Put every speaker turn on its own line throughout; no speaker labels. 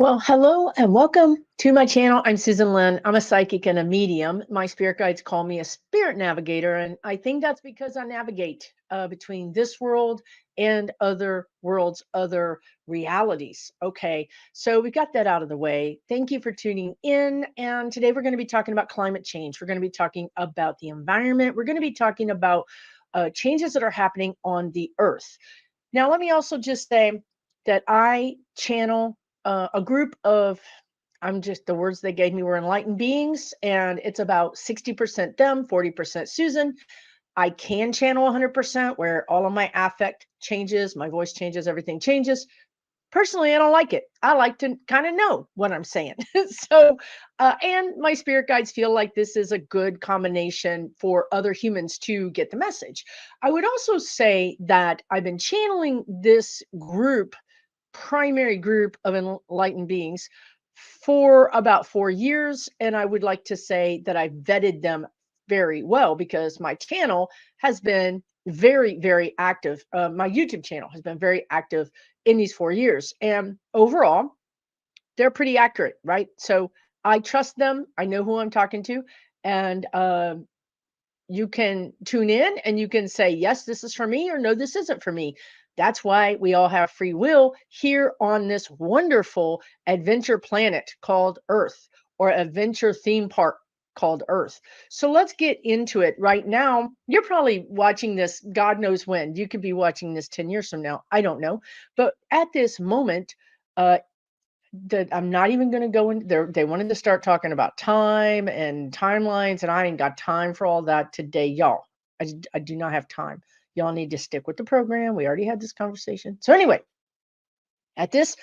Well, hello and welcome to my channel. I'm Susan Lynn. I'm a psychic and a medium. My spirit guides call me a spirit navigator, and I think that's because I navigate between this world and other worlds, other realities. Okay, so we got that out of the way. Thank you for tuning in. And today we're going to be talking about climate change. We're going to be talking about the environment. We're going to be talking about changes that are happening on the earth. Now, let me also just say that I channel a group of, I'm just, the words they gave me were enlightened beings, and it's about 60% them, 40% Susan. I can channel 100% where all of my affect changes, my voice changes, everything changes. Personally, I don't like it. I like to kind of know what I'm saying. And my spirit guides feel like this is a good combination for other humans to get the message. I would also say that I've been channeling this group, primary group of enlightened beings, for about 4 years. And I would like to say that I vetted them very well because my channel has been very, very active. My YouTube channel has been very active in these 4 years. And overall, they're pretty accurate, right? So I trust them. I know who I'm talking to. And you can tune in and you can say, yes, this is for me, or no, this isn't for me. That's why we all have free will here on this wonderful adventure planet called Earth, or adventure theme park called Earth. So let's get into it right now. You're probably watching this, God knows when. You could be watching this 10 years from now. I don't know. But at this moment, uh, that I'm not even going to go in there. They wanted to start talking about time and timelines, and I ain't got time for all that today, y'all. I do not have time. Y'all need to stick with the program. We already had this conversation. So anyway, at this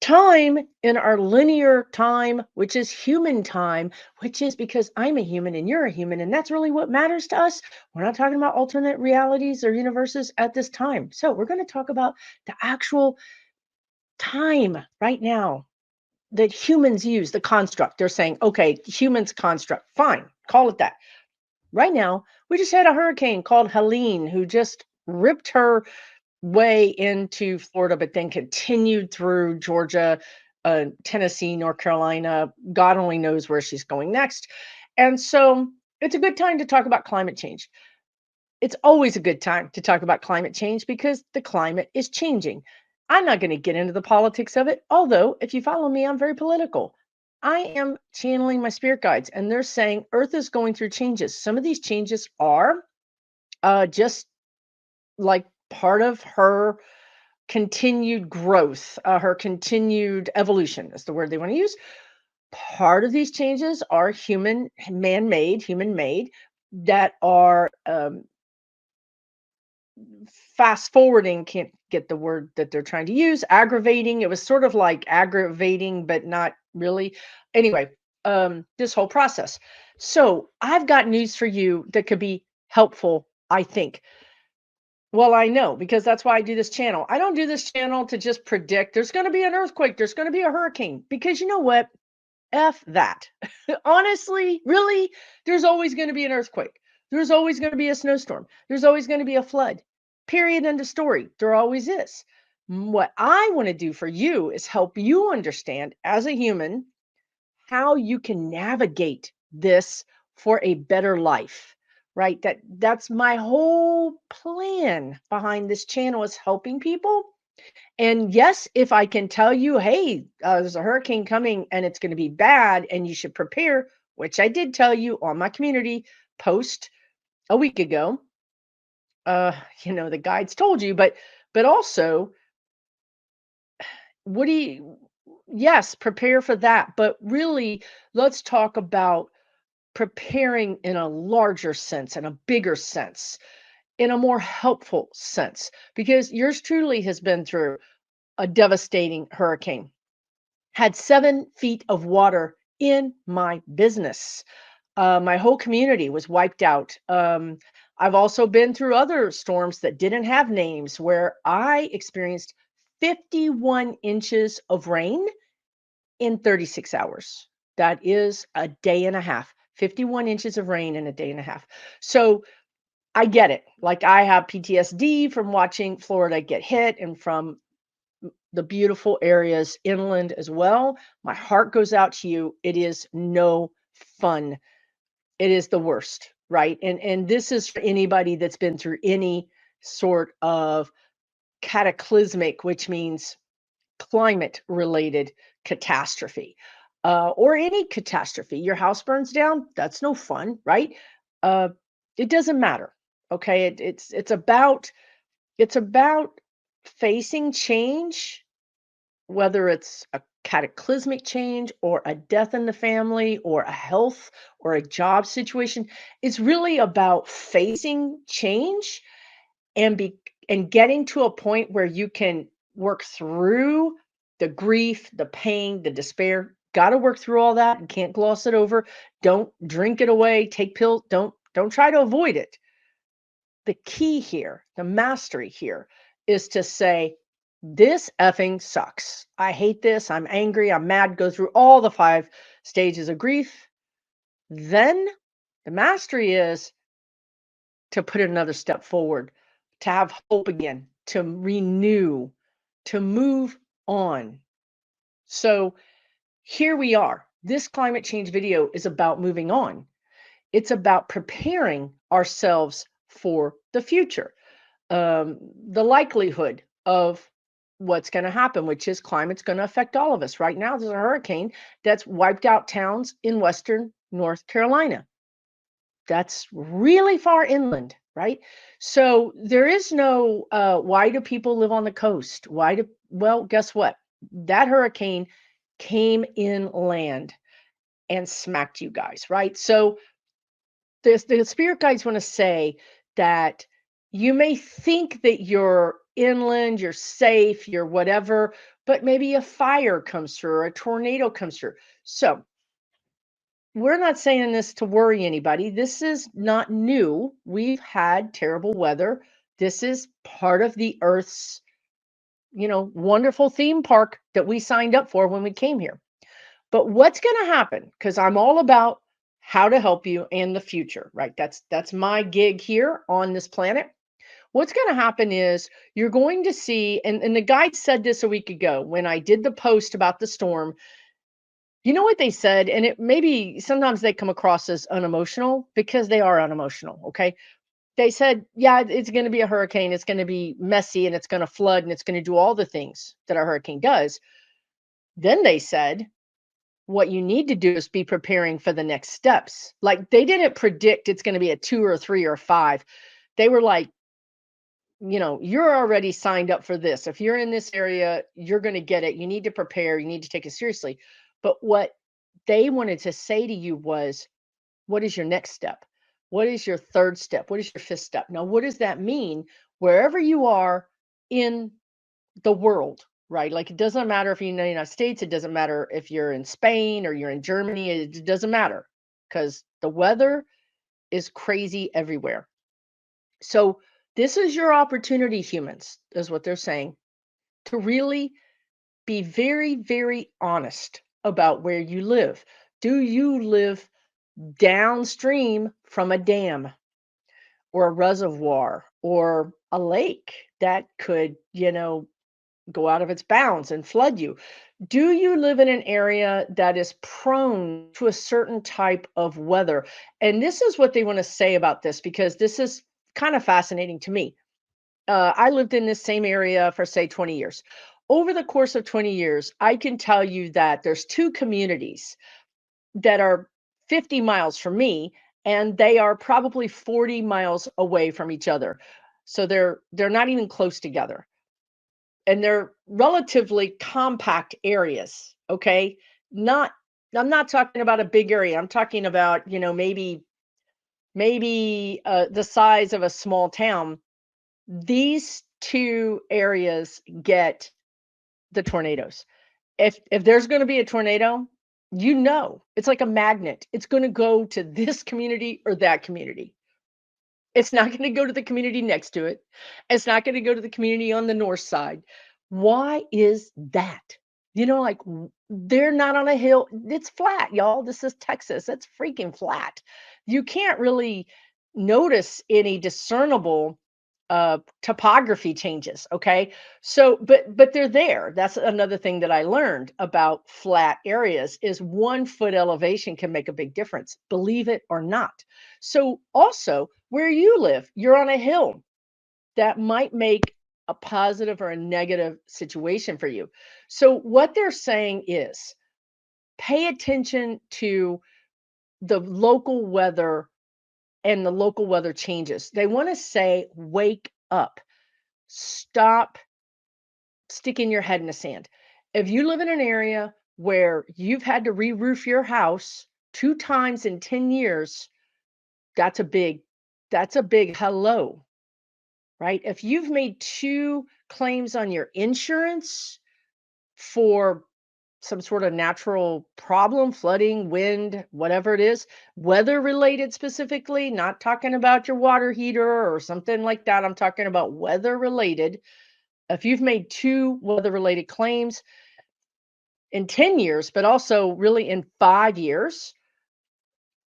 time in our linear time, which is human time, which is because I'm a human and you're a human, and that's really what matters to us. We're not talking about alternate realities or universes at this time. So we're going to talk about the actual time right now that humans use, the construct. They're saying, okay, humans construct, fine, call it that. Right now, we just had a hurricane called Helene who just ripped her way into Florida, but then continued through Georgia, Tennessee, North Carolina. God only knows where she's going next. And so it's a good time to talk about climate change. It's always a good time to talk about climate change because the climate is changing. I'm not going to get into the politics of it, although, if you follow me, I'm very political. I am channeling my spirit guides, and they're saying Earth is going through changes. Some of these changes are just like part of her continued growth, her continued evolution is the word they want to use. Part of these changes are human made, that are fast forwarding, can't get the word that they're trying to use, aggravating. It was sort of like aggravating, but not really. Anyway, this whole process. So I've got news for you that could be helpful, I think. Well, I know because that's why I do this channel. I don't do this channel to just predict there's going to be an earthquake, there's going to be a hurricane, because you know what? F that. Honestly, really, there's always going to be an earthquake. There's always going to be a snowstorm. There's always going to be a flood. Period. End of story. There always is. What I want to do for you is help you understand as a human how you can navigate this for a better life. Right? That's my whole plan behind this channel, is helping people. And yes, if I can tell you, hey, there's a hurricane coming and it's going to be bad and you should prepare, which I did tell you on my community post a week ago, the guides told you, but also, what do you, yes, prepare for that. But really, let's talk about preparing in a larger sense and a bigger sense, in a more helpful sense, because yours truly has been through a devastating hurricane. Had 7 feet of water in my business. My whole community was wiped out. I've also been through other storms that didn't have names where I experienced 51 inches of rain in 36 hours. That is a day and a half. 51 inches of rain in a day and a half. So I get it. Like, I have PTSD from watching Florida get hit and from the beautiful areas inland as well. My heart goes out to you. It is no fun. It is the worst, right? And this is for anybody that's been through any sort of cataclysmic, which means climate related catastrophe, or any catastrophe. Your house burns down, that's no fun, right? Uh, it doesn't matter. Okay. It's about facing change, whether it's a cataclysmic change or a death in the family or a health or a job situation. It's really about facing change and be and getting to a point where you can work through the grief, the pain, the despair. Got to work through all that and can't gloss it over. Don't drink it away, take pills, don't try to avoid it. The key here, the mastery here is to say this effing sucks. I hate this. I'm angry, I'm mad, go through all the 5 stages of grief. Then the mastery is to put another step forward, to have hope again, to renew, to move on. So here we are. This climate change video is about moving on. It's about preparing ourselves for the future, the likelihood of what's going to happen, which is climate's going to affect all of us. Right now, there's a hurricane that's wiped out towns in western North Carolina. That's really far inland, right? So there is no, why do people live on the coast? Well, guess what? That hurricane came inland and smacked you guys, right? So the spirit guides want to say that you may think that you're inland, you're safe, you're whatever, but maybe a fire comes through or a tornado comes through. So we're not saying this to worry anybody. This is not new. We've had terrible weather. This is part of the Earth's, wonderful theme park that we signed up for when we came here. But what's going to happen? Because I'm all about how to help you in the future, right? That's my gig here on this planet. What's going to happen is you're going to see, and the guide said this a week ago when I did the post about the storm. You know what they said? And it maybe sometimes they come across as unemotional because they are unemotional. Okay. They said, yeah, it's going to be a hurricane. It's going to be messy and it's going to flood and it's going to do all the things that a hurricane does. Then they said, what you need to do is be preparing for the next steps. Like they didn't predict it's going to be a 2 or a 3 or a 5. They were like, you're already signed up for this. If you're in this area, you're going to get it. You need to prepare. You need to take it seriously. But what they wanted to say to you was, what is your next step? What is your third step? What is your fifth step? Now, what does that mean? Wherever you are in the world, right? Like it doesn't matter if you're in the United States, it doesn't matter if you're in Spain or you're in Germany, it doesn't matter because the weather is crazy everywhere. So this is your opportunity, humans, is what they're saying, to really be very, very honest about where you live. Do you live downstream from a dam or a reservoir or a lake that could, go out of its bounds and flood you? Do you live in an area that is prone to a certain type of weather? And this is what they want to say about this because this is kind of fascinating to me. I lived in this same area for, say, 20 years. Over the course of 20 years, I can tell you that there's 2 communities that are 50 miles from me, and they are probably 40 miles away from each other. So they're not even close together. And they're relatively compact areas, okay? Not I'm not talking about a big area. I'm talking about, maybe the size of a small town. These 2 areas get the tornadoes. If there's going to be a tornado, it's like a magnet. It's going to go to this community or that community. It's not going to go to the community next to it. It's not going to go to the community on the north side. Why is that? Like they're not on a hill. It's flat, y'all. This is Texas. It's freaking flat. You can't really notice any discernible topography changes. Okay. So, but they're there. That's another thing that I learned about flat areas is 1 foot elevation can make a big difference, believe it or not. So also where you live, you're on a hill that might make a positive or a negative situation for you. So what they're saying is pay attention to the local weather and the local weather changes. They want to say, wake up, stop sticking your head in the sand. If you live in an area where you've had to re-roof your house 2 times in 10 years, that's a big, that's a big hello, right? If you've made 2 claims on your insurance for some sort of natural problem, flooding, wind, whatever it is, weather related specifically, not talking about your water heater or something like that. I'm talking about weather related. If you've made 2 weather related claims in 10 years, but also really in 5 years,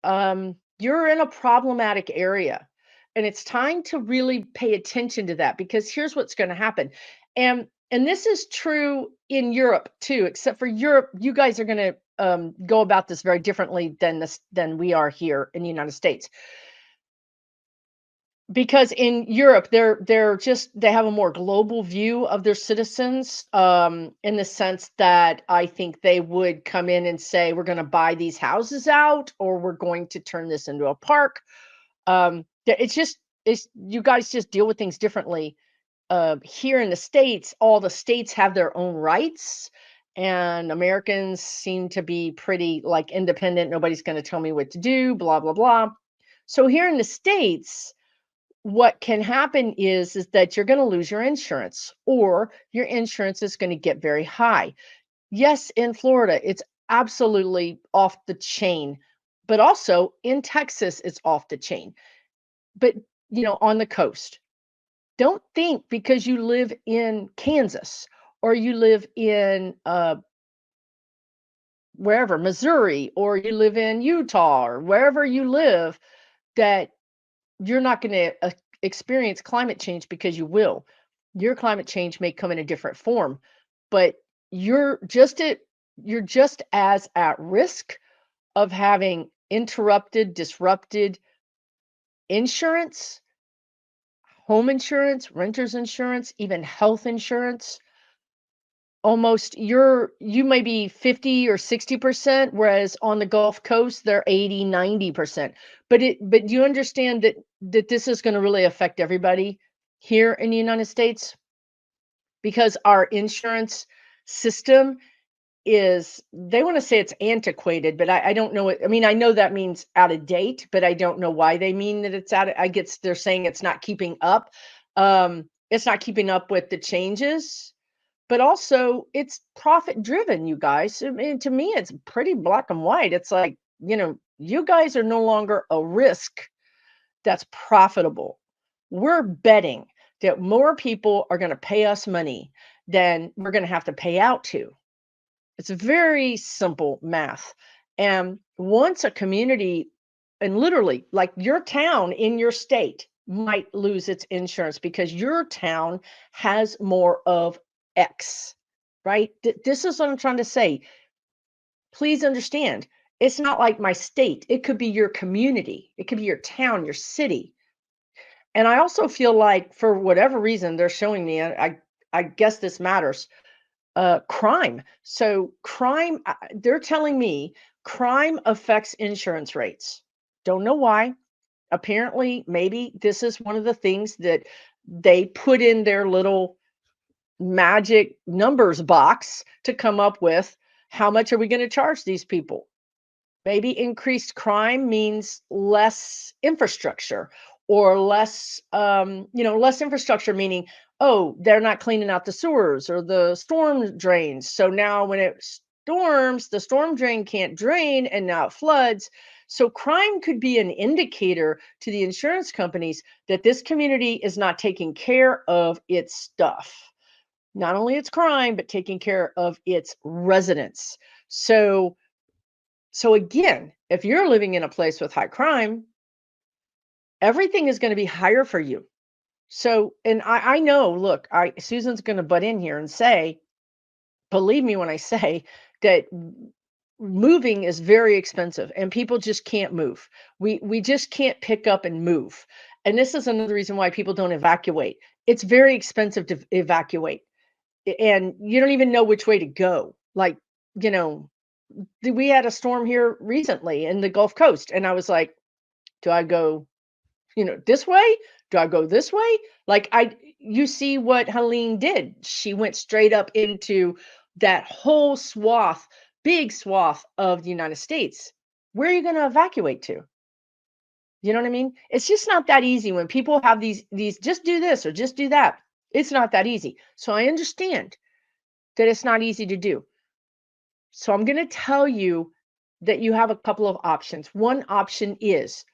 you're in a problematic area. And it's time to really pay attention to that because here's what's going to happen. And this is true in Europe too, except for Europe, you guys are going to go about this very differently than we are here in the United States. Because in Europe, they have a more global view of their citizens, in the sense that I think they would come in and say, "We're gonna buy these houses out, or we're going to turn this into a park." It's just it's you guys just deal with things differently. Here in the States, all the states have their own rights, and Americans seem to be pretty, like, independent. Nobody's gonna tell me what to do, blah, blah, blah. So here in the States what can happen is that you're going to lose your insurance or your insurance is going to get very high. Yes, in Florida it's absolutely off the chain, but also in Texas it's off the chain. But on the coast, don't think because you live in Kansas or you live in wherever, Missouri, or you live in Utah or wherever you live, that you're not going to experience climate change, because you will. Your climate change may come in a different form, but you're just at, you're just as at risk of having interrupted, disrupted insurance, home insurance, renter's insurance, even health insurance. Almost you may be 50 or 60%, whereas on the Gulf Coast they're 80, 90%. But you understand that this is going to really affect everybody here in the United States, because our insurance system is, they want to say it's antiquated, but I don't know what I mean. I know that means out of date, but I don't know why they mean that it's out of, I guess they're saying it's not keeping up. It's not keeping up with the changes, but also it's profit driven, you guys. I mean, to me, it's pretty black and white. It's like, you guys are no longer a risk that's profitable. We're betting that more people are going to pay us money than we're going to have to pay out to. It's very simple math. And once a community, and literally like your town in your state might lose its insurance because your town has more of X, right? This is what I'm trying to say. Please understand, it's not like my state. It could be your community. It could be your town, your city. And I also feel like for whatever reason they're showing me, I guess this matters, crime. So crime, they're telling me crime affects insurance rates. Don't know why. Apparently, maybe this is one of the things that they put in their little magic numbers box to come up with. How much are we going to charge these people? Maybe increased crime means less infrastructure, or less, less infrastructure, meaning, oh, they're not cleaning out the sewers or the storm drains. So now when it storms, the storm drain can't drain and now it floods. So crime could be an indicator to the insurance companies that this community is not taking care of its stuff. Not only its crime, but taking care of its residents. So again, if you're living in a place with high crime, everything is going to be higher for you. So, and I know, look, Susan's going to butt in here and say, believe me when I say that moving is very expensive and people just can't move. We just can't pick up and move. And this is another reason why people don't evacuate. It's very expensive to evacuate, and you don't even know which way to go. Like, you know, we had a storm here recently in the Gulf Coast, and I was like, do I go, this way? Do I go this way? Like, you see what Helene did. She went straight up into that whole swath, big swath of the United States. Where are you going to evacuate to? You know what I mean? It's just not that easy when people have these just do this or just do that. It's not that easy. So I understand that it's not easy to do. So I'm going to tell you that you have a couple of options. One option is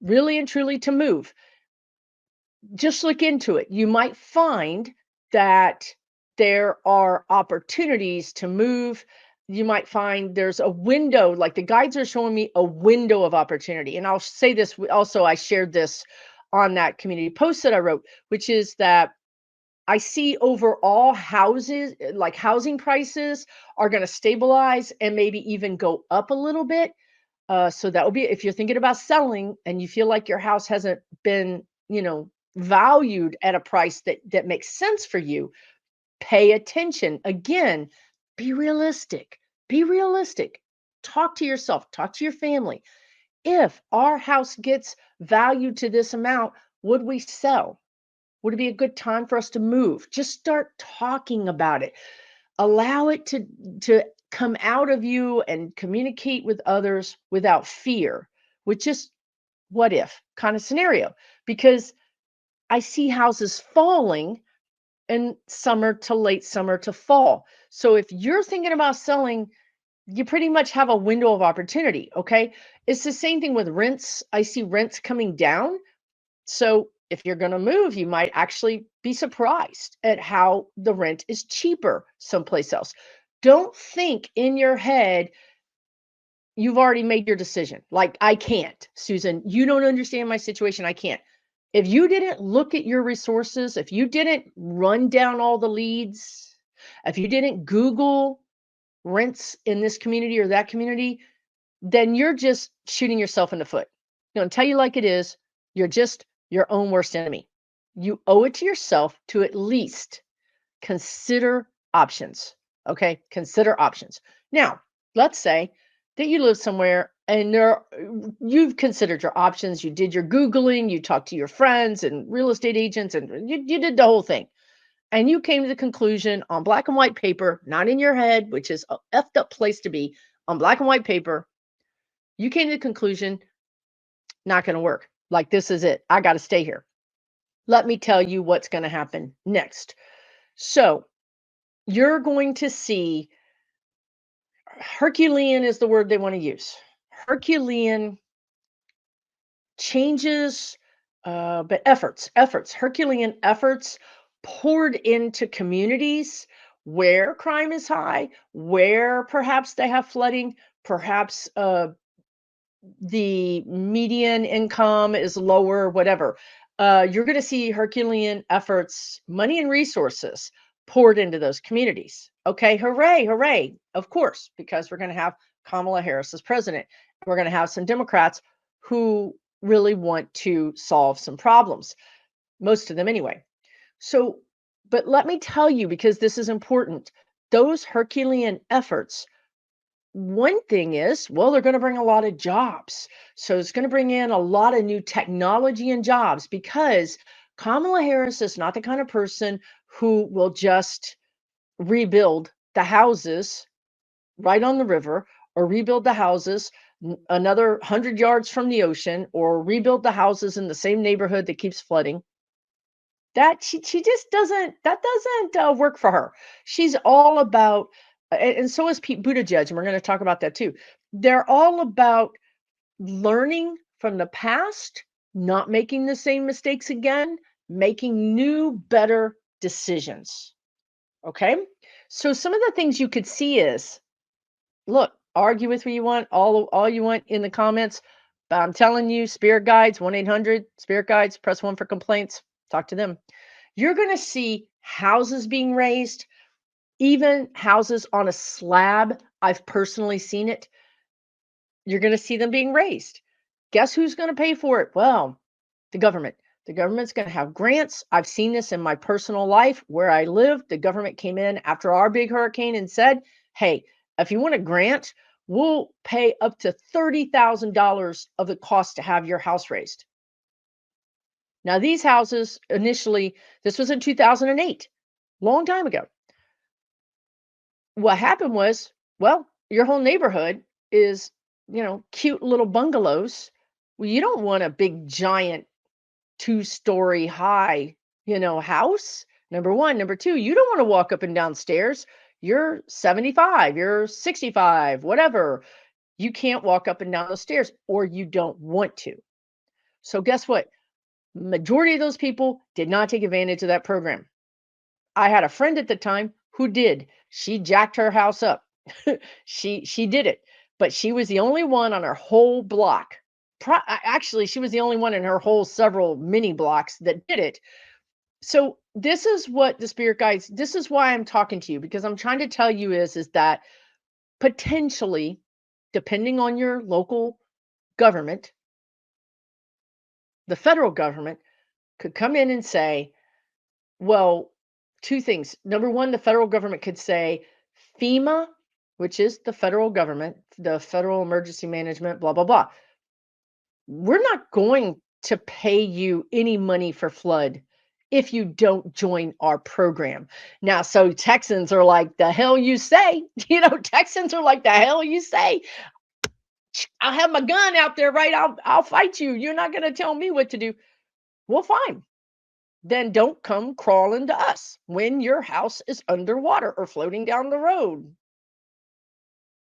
really and truly to move. Just look into it. You might find that there are opportunities to move. You might find there's a window, like the guides are showing me a window of opportunity. And I'll say this also, I shared this on that community post that I wrote, which is that I see overall houses, like housing prices, are going to stabilize and maybe even go up a little bit. So that would be, if you're thinking about selling and you feel like your house hasn't been, valued at a price that makes sense for you, pay attention. Again, be realistic. Be realistic. Talk to yourself, talk to your family. If our house gets valued to this amount, would we sell? Would it be a good time for us to move? Just start talking about it. Allow it to come out of you and communicate with others without fear, with just what if kind of scenario. Because I see houses falling in summer to late summer to fall. So if you're thinking about selling, you pretty much have a window of opportunity. Okay. It's the same thing with rents. I see rents coming down. So if you're going to move, you might actually be surprised at how the rent is cheaper someplace else. Don't think in your head you've already made your decision. Like, I can't, Susan, you don't understand my situation. I can't. If you didn't look at your resources, if you didn't run down all the leads, if you didn't Google rents in this community or that community, then you're just shooting yourself in the foot. You know, tell you like it is, you're just your own worst enemy. You owe it to yourself to at least consider options. Okay, consider options. Now, let's say that you live somewhere and you've considered your options, you did your Googling, you talked to your friends and real estate agents, and you did the whole thing. And you came to the conclusion on black and white paper, not in your head, which is a effed up place to be, on black and white paper, you came to the conclusion, not going to work. Like, this is it. I got to stay here. Let me tell you what's going to happen next. So, you're going to see Herculean is the word they want to use. Herculean changes, but Herculean efforts poured into communities where crime is high, where perhaps they have flooding, perhaps the median income is lower, whatever. You're going to see Herculean efforts, money and resources poured into those communities. Okay, hooray, hooray. Of course, because we're going to have Kamala Harris as president. We're going to have some Democrats who really want to solve some problems, most of them anyway. So, but let me tell you, because this is important, those Herculean efforts, one thing is, well, they're going to bring a lot of jobs. So it's going to bring in a lot of new technology and jobs, because Kamala Harris is not the kind of person who will just rebuild the houses right on the river, or rebuild the houses another 100 yards from the ocean, or rebuild the houses in the same neighborhood that keeps flooding. That she just doesn't, that doesn't work for her. She's all about, and so is Pete Buttigieg, and we're going to talk about that too. They're all about learning from the past, not making the same mistakes again, making new, better decisions. Okay? So some of the things you could see is, look, argue with what you want, all you want in the comments, but I'm telling you, spirit guides, 1-800 spirit guides, press 1 for complaints. Talk to them. You're going to see houses being raised, even houses on a slab. I've personally seen it. You're going to see them being raised. Guess who's going to pay for it? Well, the government. The government's going to have grants. I've seen this in my personal life where I live. The government came in after our big hurricane and said, hey, if you want a grant, we'll pay up to $30,000 of the cost to have your house raised. Now, these houses initially, this was in 2008, long time ago. What happened was, well, your whole neighborhood is, cute little bungalows. Well, you don't want a big giant 2-story high, house. Number one. Number two, you don't want to walk up and down stairs. You're 75, you're 65, whatever. You can't walk up and down the stairs, or you don't want to. So guess what? Majority of those people did not take advantage of that program. I had a friend at the time who did. She jacked her house up. She did it, but she was the only one on her whole block. Actually, she was the only one in her whole several mini blocks that did it. So this is what the spirit guides. This is why I'm talking to you, because I'm trying to tell you is that potentially, depending on your local government, the federal government could come in and say, well, two things. Number one, the federal government could say FEMA, which is the federal government, the Federal Emergency Management, blah, blah, blah. We're not going to pay you any money for flood if you don't join our program. Now, so Texans are like, the hell you say? Texans are like, the hell you say? I'll have my gun out there, right? I'll fight you. You're not going to tell me what to do. Well, fine. Then don't come crawling to us when your house is underwater or floating down the road.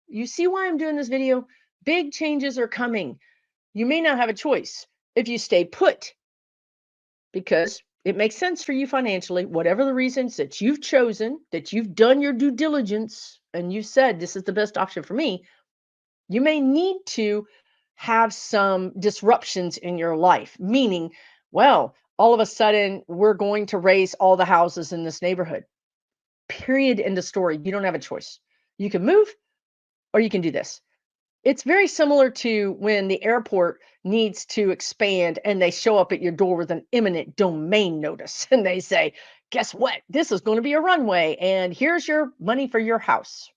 You see why I'm doing this video? Big changes are coming. You may not have a choice if you stay put, because it makes sense for you financially, whatever the reasons that you've chosen, that you've done your due diligence, and you said this is the best option for me. You may need to have some disruptions in your life, meaning, well, all of a sudden we're going to raise all the houses in this neighborhood. Period. End of story. You don't have a choice. You can move or you can do this. It's very similar to when the airport needs to expand and they show up at your door with an eminent domain notice and they say, guess what? This is going to be a runway and here's your money for your house.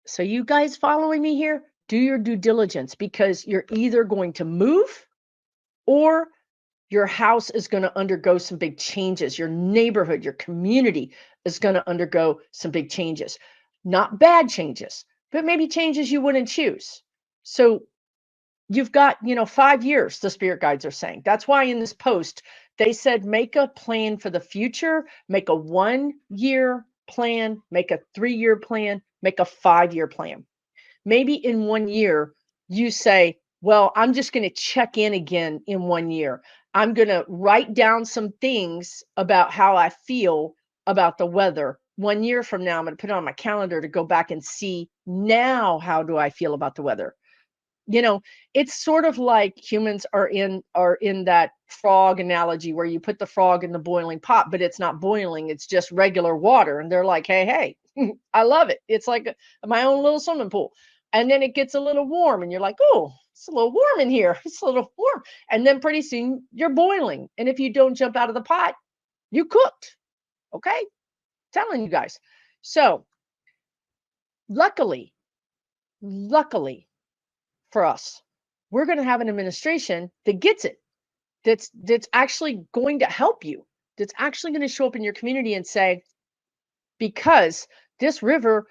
So you guys following me here? Do your due diligence, because you're either going to move or your house is going to undergo some big changes. Your neighborhood, your community is going to undergo some big changes. Not bad changes, but maybe changes you wouldn't choose. So you've got, 5 years, the spirit guides are saying. That's why in this post, they said, make a plan for the future, make a 1-year plan, make a 3-year plan, make a 5-year plan. Maybe in 1 year, you say, well, I'm just going to check in again in 1 year. I'm going to write down some things about how I feel about the weather. 1 year from now, I'm going to put it on my calendar to go back and see now, how do I feel about the weather? It's sort of like humans are in that frog analogy where you put the frog in the boiling pot, but it's not boiling. It's just regular water. And they're like, hey, I love it. It's like my own little swimming pool. And then it gets a little warm and you're like, oh, it's a little warm in here. It's a little warm. And then pretty soon you're boiling. And if you don't jump out of the pot, you cooked. Okay. Telling you guys. So luckily for us, we're going to have an administration that gets it, that's actually going to help you, that's actually going to show up in your community and say, because this river,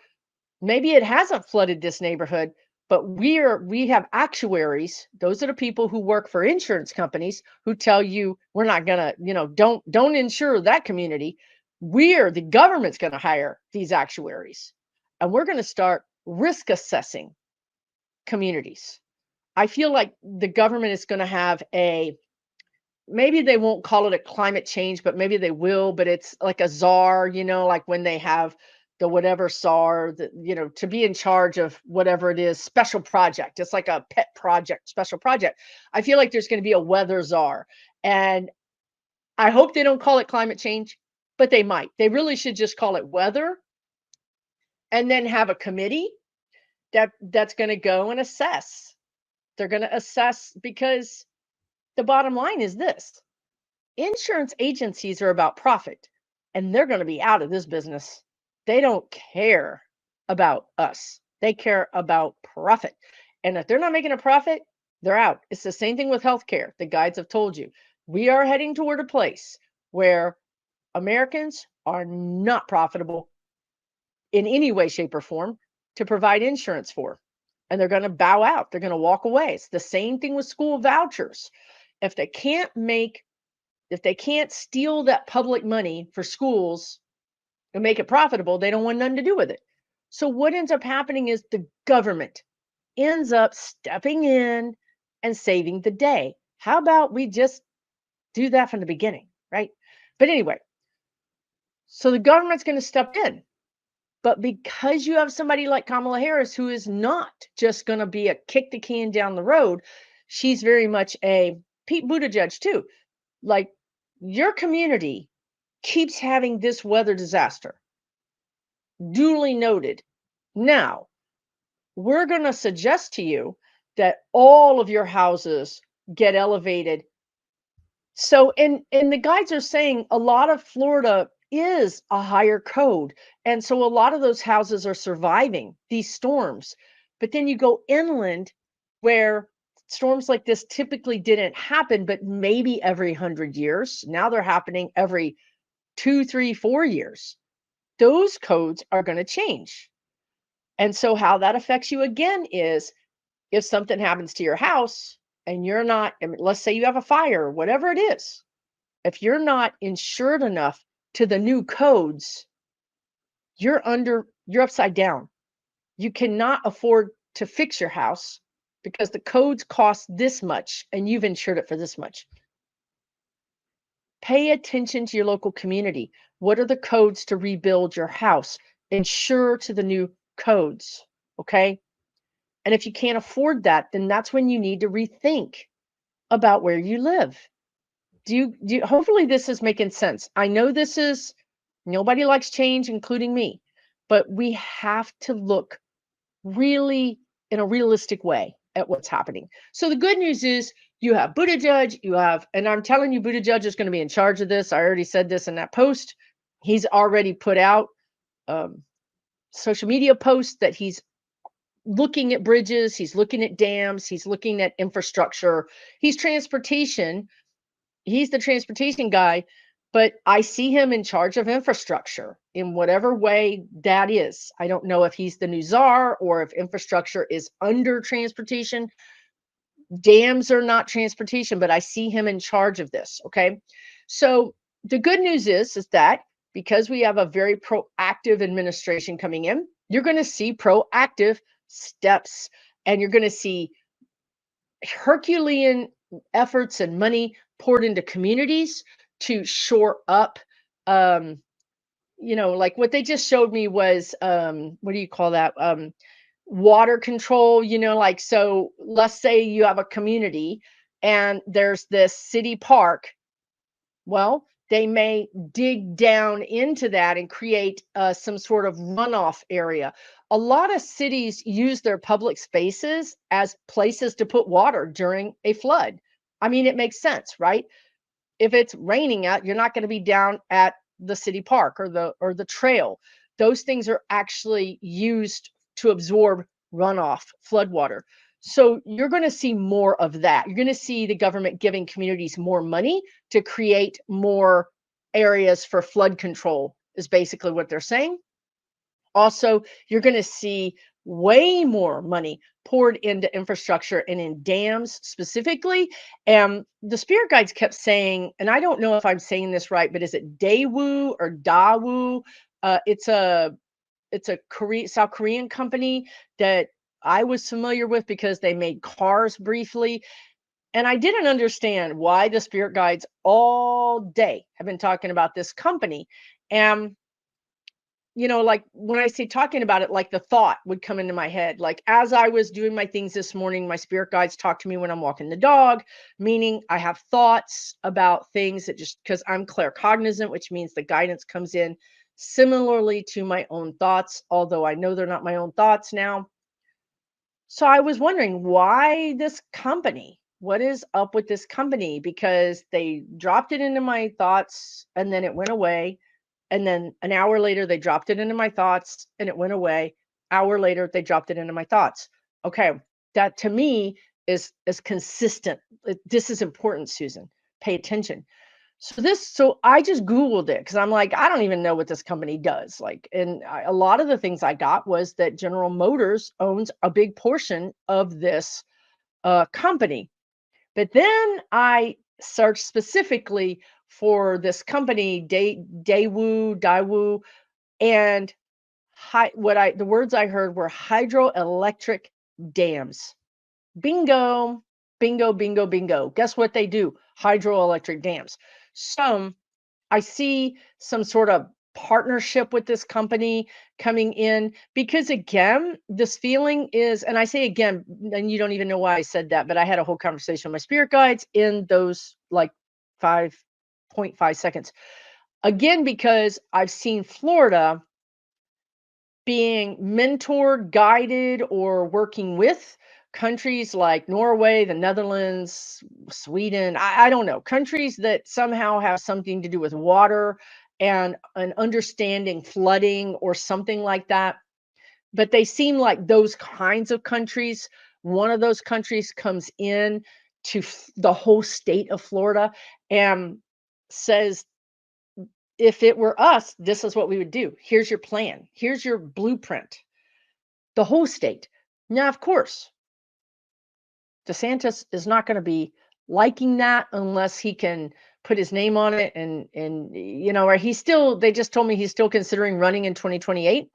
maybe it hasn't flooded this neighborhood, but we have actuaries. Those are the people who work for insurance companies who tell you we're not going to, don't insure that community. The government's going to hire these actuaries, and we're going to start risk assessing communities. I feel like the government is going to have maybe they won't call it a climate change, but maybe they will, but it's like a czar, like when they have the whatever SAR, to be in charge of whatever it is, special project. It's like a pet project, special project. I feel like there's going to be a weather czar. And I hope they don't call it climate change, but they might. They really should just call it weather and then have a committee that's going to go and assess. They're going to assess because the bottom line is this: insurance agencies are about profit, and they're going to be out of this business. They don't care about us. They care about profit. And if they're not making a profit, they're out. It's the same thing with healthcare. The guides have told you. We are heading toward a place where Americans are not profitable in any way, shape, or form to provide insurance for. And they're going to bow out. They're going to walk away. It's the same thing with school vouchers. If they can't steal that public money for schools and make it profitable, they don't want nothing to do with it. So what ends up happening is the government ends up stepping in and saving the day. How about we just do that from the beginning, right? But anyway, so the government's going to step in. But because you have somebody like Kamala Harris, who is not just going to be a kick the can down the road, she's very much a Pete Buttigieg too. Like, your community keeps having this weather disaster. Duly noted. Now, we're going to suggest to you that all of your houses get elevated. So, and the guides are saying a lot of Florida is a higher code. And so a lot of those houses are surviving these storms. But then you go inland where storms like this typically didn't happen, but maybe every 100 years. Now they're happening every 2, 3, 4 years. Those codes are going to change. And so how that affects you again is if something happens to your house and you're not, let's say you have a fire or whatever it is, if you're not insured enough to the new codes, you're upside down. You cannot afford to fix your house because the codes cost this much and you've insured it for this much. Pay attention to your local community. What are the codes to rebuild your house? Insure to the new codes, okay? And if you can't afford that, then that's when you need to rethink about where you live. Hopefully this is making sense. I know nobody likes change, including me, but we have to look really in a realistic way at what's happening. So the good news is you have Buttigieg, and I'm telling you, Buttigieg is going to be in charge of this. I already said this in that post. He's already put out social media posts that he's looking at bridges, he's looking at dams, he's looking at infrastructure. He's the transportation guy, but I see him in charge of infrastructure in whatever way that is. I don't know if he's the new czar or if infrastructure is under transportation. Dams are not transportation, but I see him in charge of this. Okay. So the good news is that because we have a very proactive administration coming in, you're going to see proactive steps and you're going to see Herculean efforts and money poured into communities to shore up. Like what they just showed me was what do you call that? Water control, like, so let's say you have a community and there's this city park. Well, they may dig down into that and create some sort of runoff area. A lot of cities use their public spaces as places to put water during a flood. I mean, it makes sense, right? If it's raining out, you're not going to be down at the city park or the trail. Those things are actually used to absorb runoff, floodwater. So you're going to see more of that. You're going to see the government giving communities more money to create more areas for flood control, is basically what they're saying. Also, you're going to see way more money poured into infrastructure and in dams specifically. And the spirit guides kept saying, and I don't know if I'm saying this right, but is it Daewoo or Daewoo? It's a South Korean company that I was familiar with because they made cars briefly. And I didn't understand why the spirit guides all day have been talking about this company. And like when I say talking about it, like the thought would come into my head. Like as I was doing my things this morning, my spirit guides talk to me when I'm walking the dog, meaning I have thoughts about things that just because I'm claircognizant, which means the guidance comes in similarly to my own thoughts, although I know they're not my own thoughts now. So I was wondering why this company? What is up with this company? Because they dropped it into my thoughts and then it went away. And then an hour later, they dropped it into my thoughts and it went away. Hour later, they dropped it into my thoughts. Okay. That to me is consistent. This is important, Susan. Pay attention. So I just Googled it because I'm like, I don't even know what this company does. Like, and a lot of the things I got was that General Motors owns a big portion of this company. But then I searched specifically for this company, Daewoo, and the words I heard were hydroelectric dams. Bingo, bingo, bingo, bingo. Guess what they do? Hydroelectric dams. So I see some sort of partnership with this company coming in because again, this feeling is, and I say again, and you don't even know why I said that, but I had a whole conversation with my spirit guides in those like 5.5 seconds. Again, because I've seen Florida being mentored, guided, or working with countries like Norway, the Netherlands, Sweden, I don't know, countries that somehow have something to do with water and an understanding flooding or something like that. But they seem like those kinds of countries. One of those countries comes in to the whole state of Florida and says, if it were us, this is what we would do. Here's your plan. Here's your blueprint. The whole state. Now, of course, DeSantis is not going to be liking that unless he can put his name on it and or they just told me he's still considering running in 2028.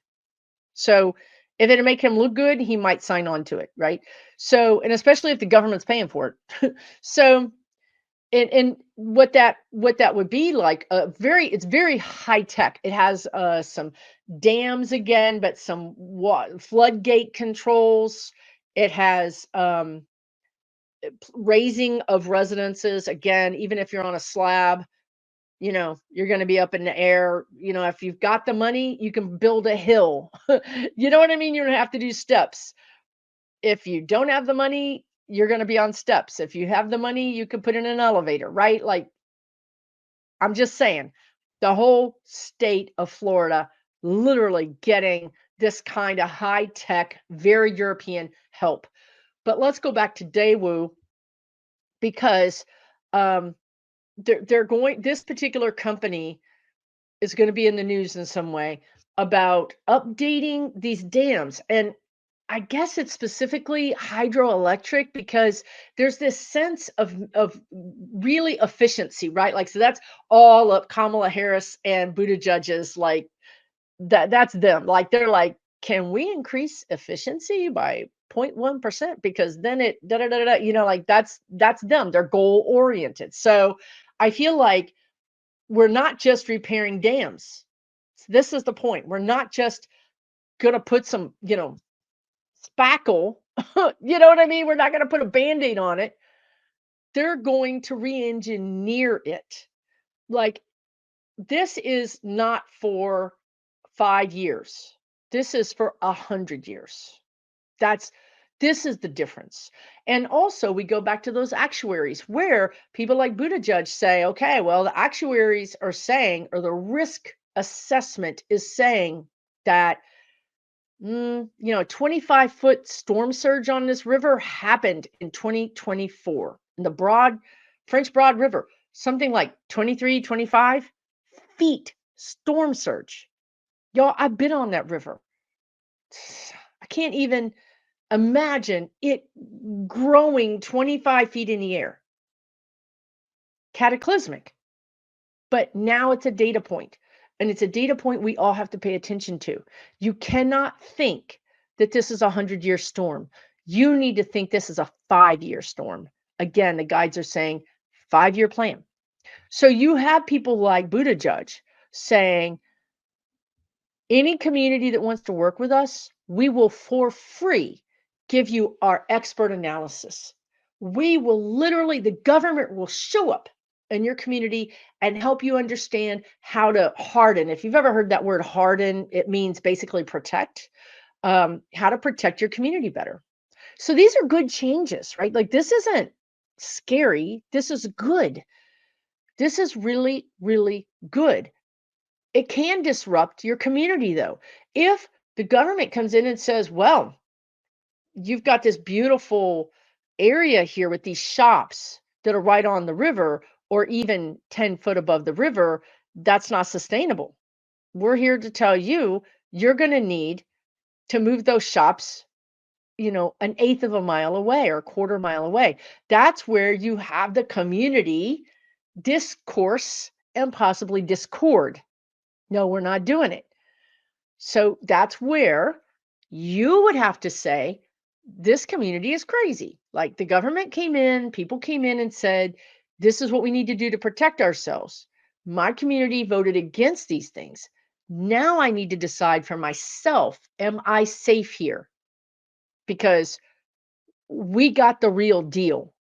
So if it'll make him look good, he might sign on to it, right? So, and especially if the government's paying for it. So and what that would be like, it's very high tech. It has some dams again, but some floodgate controls. It has raising of residences again, even if you're on a slab, you're going to be up in the air. If you've got the money, you can build a hill. You know what I mean? You don't have to do steps. If you don't have the money, you're going to be on steps. If you have the money, you can put in an elevator, right? Like, I'm just saying, the whole state of Florida literally getting this kind of high tech, very European help. But let's go back to Daewoo because um, this particular company is going to be in the news in some way about updating these dams. And I guess it's specifically hydroelectric because there's this sense of really efficiency, right? Like, so that's all up Kamala Harris and Buttigieg's, like that's them. Like they're like, can we increase efficiency by 0.1%? Because then it da da da da, like that's them. They're goal oriented. So I feel like we're not just repairing dams. This is the point. We're not just gonna put some, spackle. You know what I mean? We're not going to put a band-aid on it. They're going to re-engineer it. Like, this is not for 5 years. This is for 100 years. This is the difference. And also we go back to those actuaries where people like Buttigieg say, okay, well, the actuaries are saying, or the risk assessment is saying that 25-foot storm surge on this river happened in 2024 in the French Broad River, something like 23, 25 feet storm surge. Y'all, I've been on that river. I can't even imagine it growing 25 feet in the air. Cataclysmic. But now it's a data point. And it's a data point we all have to pay attention to. You cannot think that this is a 100-year storm. You need to think this is a 5-year storm. Again, the guides are saying 5-year plan. So you have people like Buttigieg saying, Any community that wants to work with us, we will for free give you our expert analysis. We will literally, the government will show up in your community and help you understand how to harden. If you've ever heard that word harden, it means basically protect, how to protect your community better. So these are good changes, right? Like this isn't scary. This is good. This is really, really good. It can disrupt your community, though. If the government comes in and says, well, you've got this beautiful area here with these shops that are right on the river or even 10 foot above the river, that's not sustainable. We're here to tell you, you're going to need to move those shops, an eighth of a mile away or a quarter mile away. That's where you have the community discourse and possibly discord. No, we're not doing it. So that's where you would have to say, this community is crazy. Like the government came in, people came in and said, this is what we need to do to protect ourselves. My community voted against these things. Now I need to decide for myself, am I safe here? Because we got the real deal.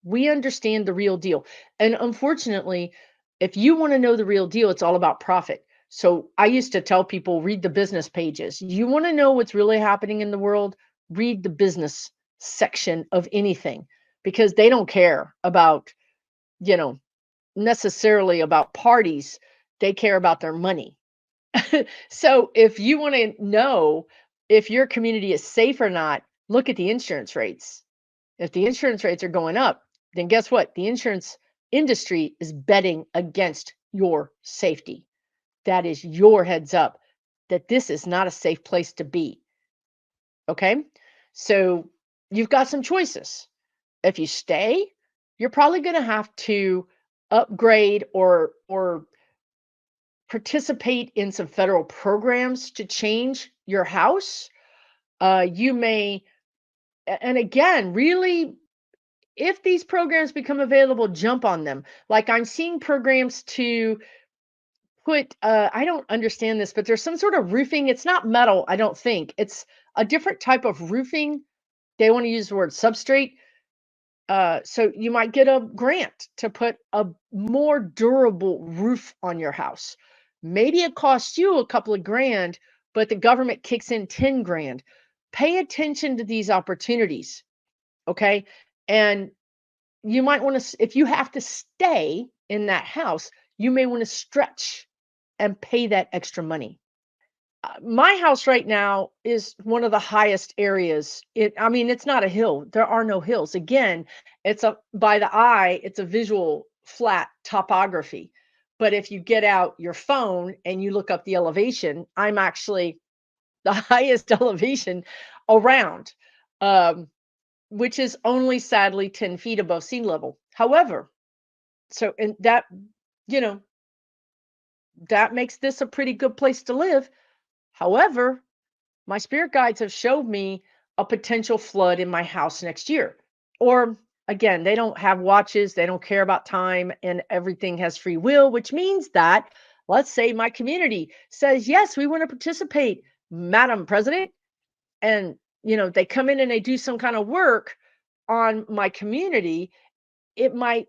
We understand the real deal. And unfortunately, if you want to know the real deal, it's all about profit. So I used to tell people, read the business pages. You want to know what's really happening in the world? Read the business section of anything because they don't care about, you know, necessarily about parties. They care about their money. So if you want to know if your community is safe or not, look at the insurance rates. If the insurance rates are going up, then guess what? The insurance industry is betting against your safety. That is your heads up that this is not a safe place to be. Okay? So you've got some choices. If you stay, you're probably going to have to upgrade or participate in some federal programs to change your house. You may, and again, really, if these programs become available, jump on them. Like I'm seeing programs to put, I don't understand this, but there's some sort of roofing. It's not metal, I don't think. It's a different type of roofing. They want to use the word substrate. So you might get a grant to put a more durable roof on your house. Maybe it costs you a couple of grand, but the government kicks in 10 grand. Pay attention to these opportunities. Okay. And you might want to, if you have to stay in that house, you may want to stretch and pay that extra money. My house right now is one of the highest areas. I mean, it's not a hill. There are no hills. Again, it's a by the eye, it's a visual flat topography. But if you get out your phone and you look up the elevation, I'm actually the highest elevation around. Um, which is only sadly 10 feet above sea level. However, so and that, you know, that makes this a pretty good place to live. However, my spirit guides have showed me a potential flood in my house next year. Or again, they don't have watches, they don't care about time, and everything has free will, which means that, let's say my community says, yes, we want to participate, Madam President. And, they come in and they do some kind of work on my community, it might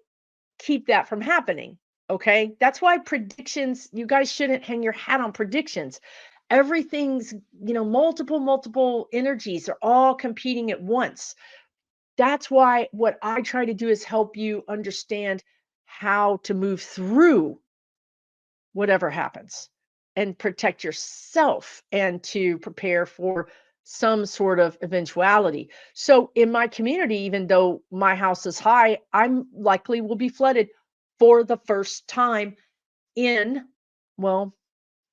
keep that from happening. Okay. That's why predictions, you guys shouldn't hang your hat on predictions. Everything's, multiple energies are all competing at once. That's why what I try to do is help you understand how to move through whatever happens and protect yourself and to prepare for some sort of eventuality. So in my community, even though my house is high, I'm likely will be flooded for the first time in, well,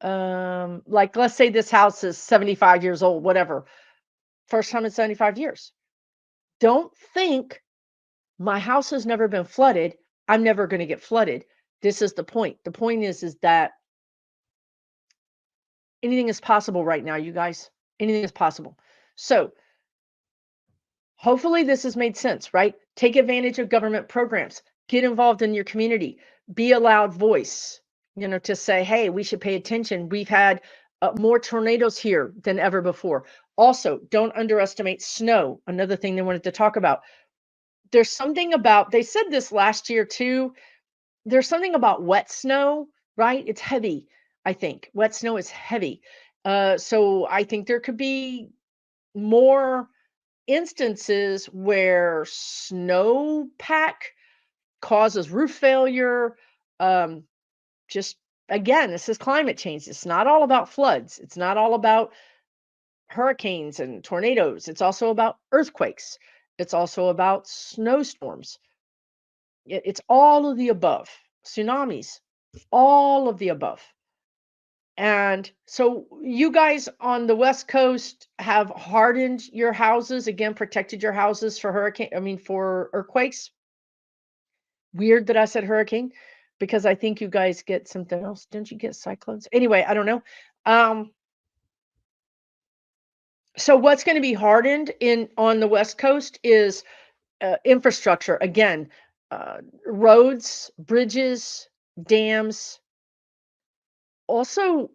like let's say this house is 75 years old, whatever. First time in 75 years. Don't think my house has never been flooded. I'm never going to get flooded. This is the point. The point is that anything is possible right now, you guys. Anything is possible. So hopefully this has made sense, right? Take advantage of government programs. Get involved in your community. Be a loud voice, to say, hey, we should pay attention. We've had More tornadoes here than ever before. Also, don't underestimate snow. Another thing they wanted to talk about. There's something about, they said this last year too. There's something about wet snow, right? It's heavy, I think. Wet snow is heavy. So I think there could be more instances where snowpack causes roof failure. Um, just again, this is climate change. It's not all about floods. It's not all about hurricanes and tornadoes. It's also about earthquakes. It's also about snowstorms. It's all of the above. Tsunamis, all of the above. And so you guys on the West Coast have hardened your houses, again, protected your houses for for earthquakes. Weird that I said hurricane because I think you guys get something else. Don't you get cyclones? Anyway, I don't know. Um, so what's going to be hardened in on the West Coast is infrastructure. Again, roads, bridges, dams, also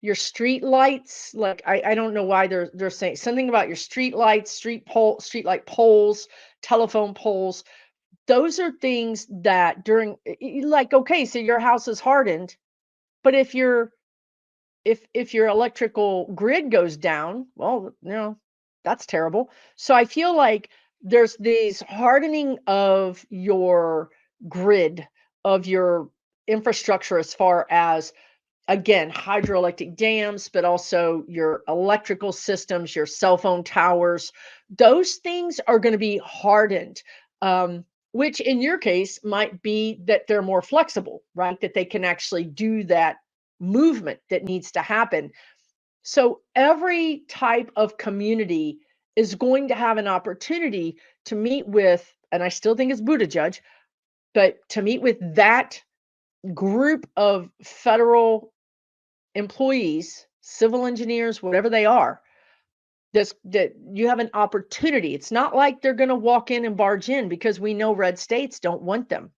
your street lights. Like I don't know why they're saying something about your street lights, street light poles, telephone poles. Those are things that like, okay, so your house is hardened, but if your electrical grid goes down, well, that's terrible. So I feel like there's these hardening of your grid, of your infrastructure, as far as, again, hydroelectric dams, but also your electrical systems, your cell phone towers. Those things are going to be hardened, which in your case might be that they're more flexible, right? That they can actually do that movement that needs to happen. So every type of community is going to have an opportunity to meet with, and I still think it's Buddha Judge, but to meet with that group of federal employees, civil engineers, whatever they are, that you have an opportunity. It's not like they're going to walk in and barge in, because we know red states don't want them.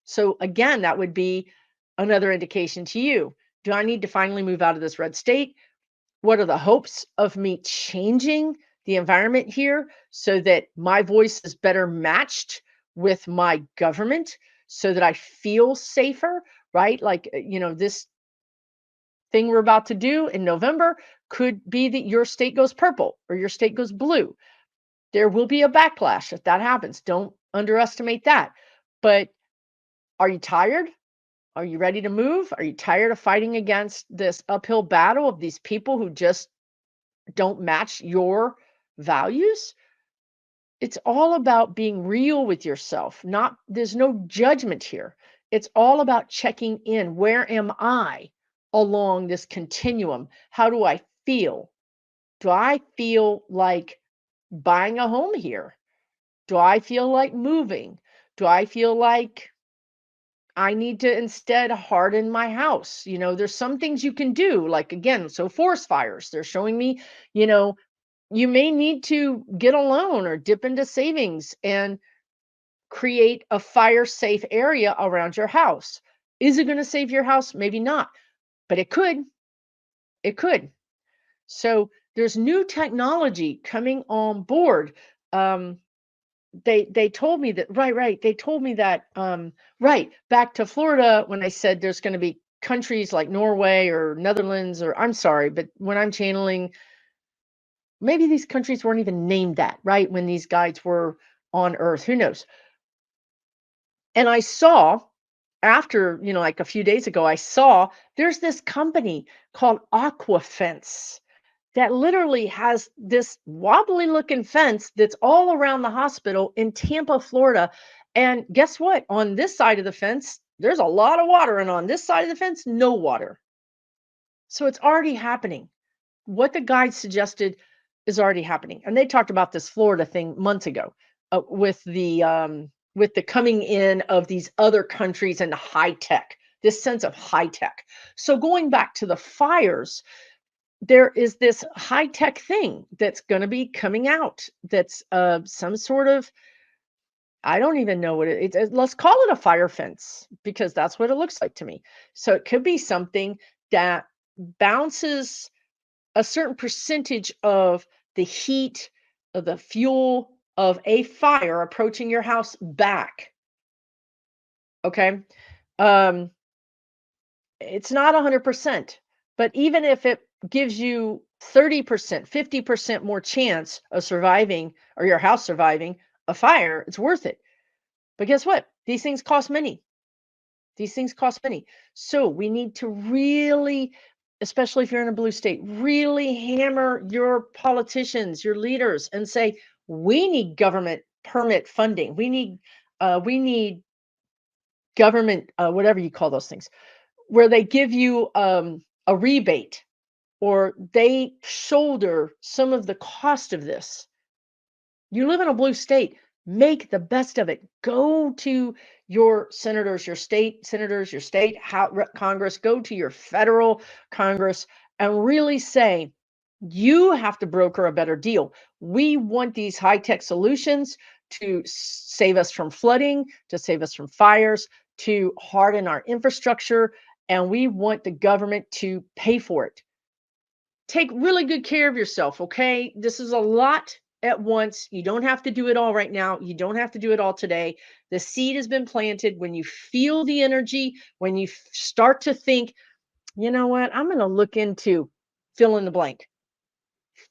So again, that would be another indication to you. Do I need to finally move out of this red state? What are the hopes of me changing the environment here so that my voice is better matched with my government, so that I feel safer, right? Like, this thing we're about to do in November could be that your state goes purple or your state goes blue. There will be a backlash if that happens. Don't underestimate that. But are you tired? Are you ready to move? Are you tired of fighting against this uphill battle of these people who just don't match your values? It's all about being real with yourself. There's no judgment here. It's all about checking in. Where am I along this continuum? How do I feel? Do I feel like buying a home here? Do I feel like moving? Do I feel like I need to instead harden my house? There's some things you can do, like, again, so forest fires, they're showing me, you know, you may need to get a loan or dip into savings and create a fire safe area around your house. Is it going to save your house? Maybe not, but it could. It could. So there's new technology coming on board. Um, they told me that, right. They told me that, right, back to Florida, when I said there's going to be countries like Norway or Netherlands, or, I'm sorry, but when I'm channeling, maybe these countries weren't even named that, right, when these guides were on Earth. Who knows? And I saw, after, like a few days ago, I saw there's this company called Aquafence that literally has this wobbly looking fence that's all around the hospital in Tampa, Florida. And guess what? On this side of the fence, there's a lot of water, and on this side of the fence, no water. So it's already happening. What the guide suggested is already happening. And they talked about this Florida thing months ago, with the coming in of these other countries and high tech, this sense of high tech. So going back to the fires, there is this high tech thing that's going to be coming out. That's some sort of, I don't even know what let's call it a fire fence, because that's what it looks like to me. So it could be something that bounces a certain percentage of the heat, of the fuel of a fire approaching your house back. Okay. Um, it's not 100%, but even if it gives you 30%, 50% more chance of surviving or your house surviving a fire, it's worth it. But guess what? These things cost money. These things cost money. So we need to really, especially if you're in a blue state, really hammer your politicians, your leaders, and say, we need government permit funding. We need government, whatever you call those things, where they give you a rebate or they shoulder some of the cost of this. You live in a blue state. Make the best of it. Go to your senators, your state senators, your state Congress, go to your federal Congress and really say, you have to broker a better deal. We want these high tech solutions to save us from flooding, to save us from fires, to harden our infrastructure, and we want the government to pay for it. Take really good care of yourself, okay? This is a lot at once. You don't have to do it all right now. You don't have to do it all today. The seed has been planted. When you feel the energy, when you start to think, you know what, I'm going to look into fill in the blank.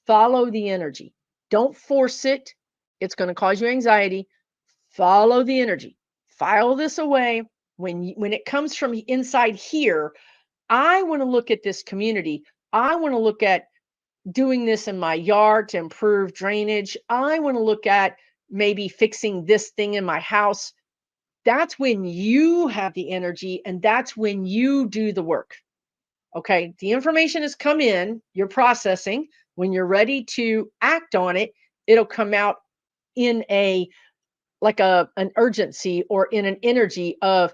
Follow the energy. Don't force it. It's going to cause you anxiety. Follow the energy. File this away. When it comes from inside here, I want to look at this community. I want to look at doing this in my yard to improve drainage. I want to look at maybe fixing this thing in my house. That's when you have the energy and that's when you do the work. Okay. The information has come in, you're processing. When you're ready to act on it, it'll come out in an urgency or in an energy of,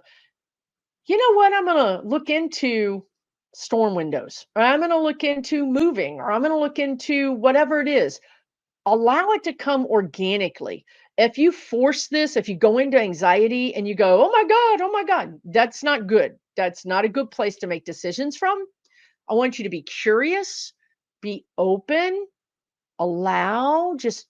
you know what, I'm going to look into storm windows, or I'm going to look into moving, or I'm going to look into whatever it is. Allow it to come organically. If you force this, if you go into anxiety and you go, oh my God, that's not good. That's not a good place to make decisions from. I want you to be curious, be open, allow, just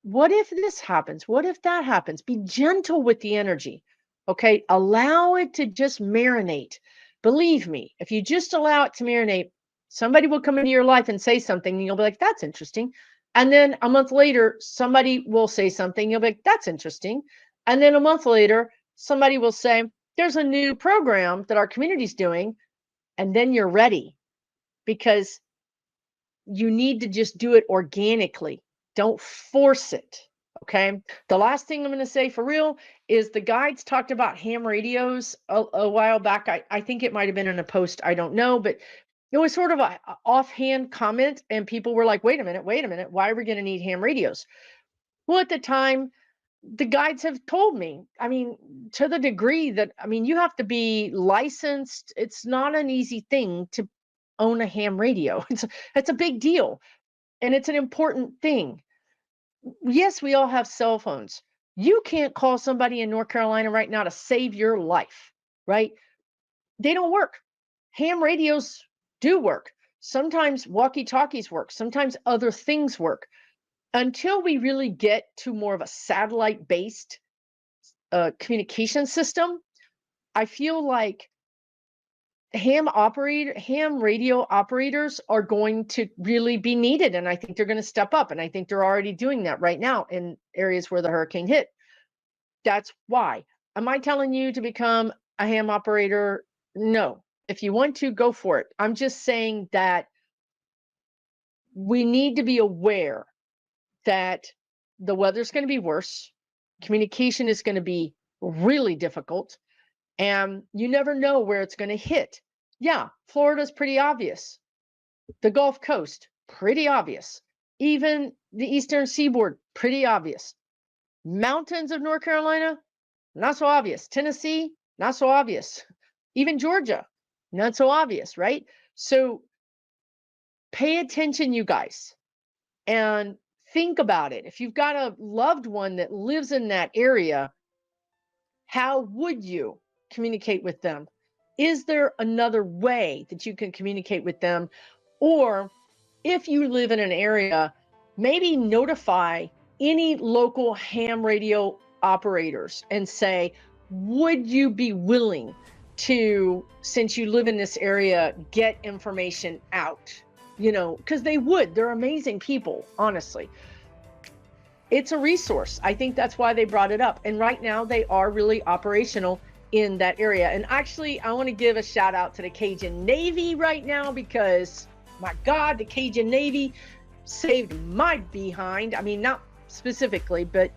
what if this happens? What if that happens? Be gentle with the energy. Okay. Allow it to just marinate. Believe me, if you just allow it to marinate, somebody will come into your life and say something, and you'll be like, that's interesting. And then a month later, somebody will say something, you'll be like, that's interesting. And then a month later, somebody will say, there's a new program that our community's doing. And then you're ready because you need to just do it organically. Don't force it. Okay. The last thing I'm going to say for real is the guides talked about ham radios a while back. I think it might have been in a post. I don't know, but it was sort of a offhand comment. And people were like, wait a minute. Why are we going to need ham radios? Well, at the time, the guides have told me, I mean, to the degree that, I mean, you have to be licensed. It's not an easy thing to own a ham radio. It's a big deal and it's an important thing. Yes, we all have cell phones. You can't call somebody in North Carolina right now to save your life, right? They don't work. Ham radios do work. Sometimes walkie talkies work. Sometimes other things work. Until we really get to more of a satellite based communication system, I feel like ham radio operators are going to really be needed, and I think they're going to step up, and I think they're already doing that right now in areas where the hurricane hit. That's why. Am I telling you to become a ham operator? No. If you want to, go for it. I'm just saying that we need to be aware that the weather's going to be worse, communication is going to be really difficult, and you never know where it's going to hit. Yeah, Florida's pretty obvious. The Gulf Coast, pretty obvious. Even the Eastern Seaboard, pretty obvious. Mountains of North Carolina, not so obvious. Tennessee, not so obvious. Even Georgia, not so obvious, right? So pay attention, you guys, and think about it. If you've got a loved one that lives in that area, how would you communicate with them? Is there another way that you can communicate with them? Or if you live in an area, maybe notify any local ham radio operators and say, would you be willing to, since you live in this area, get information out? You know, because they would. They're amazing people, honestly. It's a resource. I think that's why they brought it up. And right now they are really operational in that area. And actually, I want to give a shout out to the Cajun Navy right now, because my God, the Cajun Navy saved my behind. I mean, not specifically, but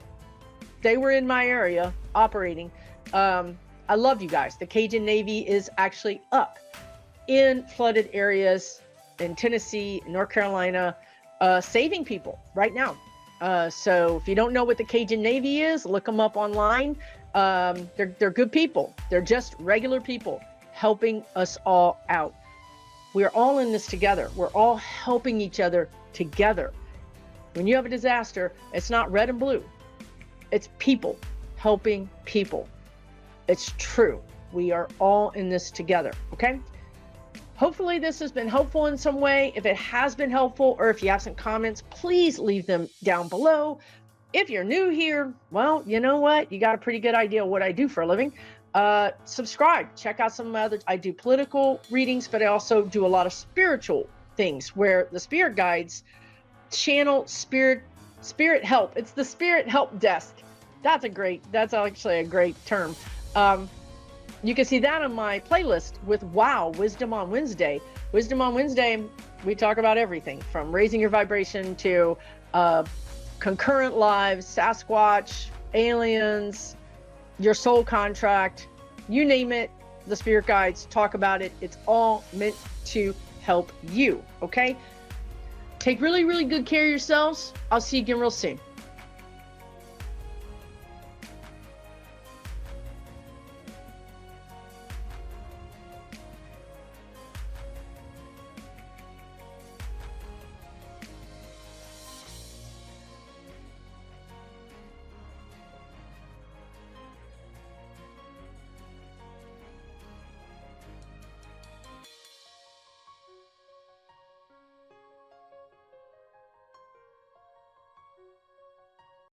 they were in my area operating. I love you guys. The Cajun Navy is actually up in flooded areas in Tennessee, North Carolina, saving people right now. So if you don't know what the Cajun Navy is, look them up online. They're good people. They're just regular people helping us all out. We're all in this together. We're all helping each other together. When you have a disaster, it's not red and blue. It's people helping people. It's true. We are all in this together, okay? Hopefully this has been helpful in some way. If it has been helpful, or if you have some comments, please leave them down below. If you're new here, well, you know what? You got a pretty good idea of what I do for a living. Subscribe, check out some other, I do political readings, but I also do a lot of spiritual things where the spirit guides channel spirit help. It's the spirit help desk. That's actually a great term. You can see that on my playlist with Wisdom on Wednesday. Wisdom on Wednesday, we talk about everything from raising your vibration to concurrent lives, Sasquatch, aliens, your soul contract, you name it. The spirit guides talk about it. It's all meant to help you, okay? Take really, really good care of yourselves. I'll see you again real soon.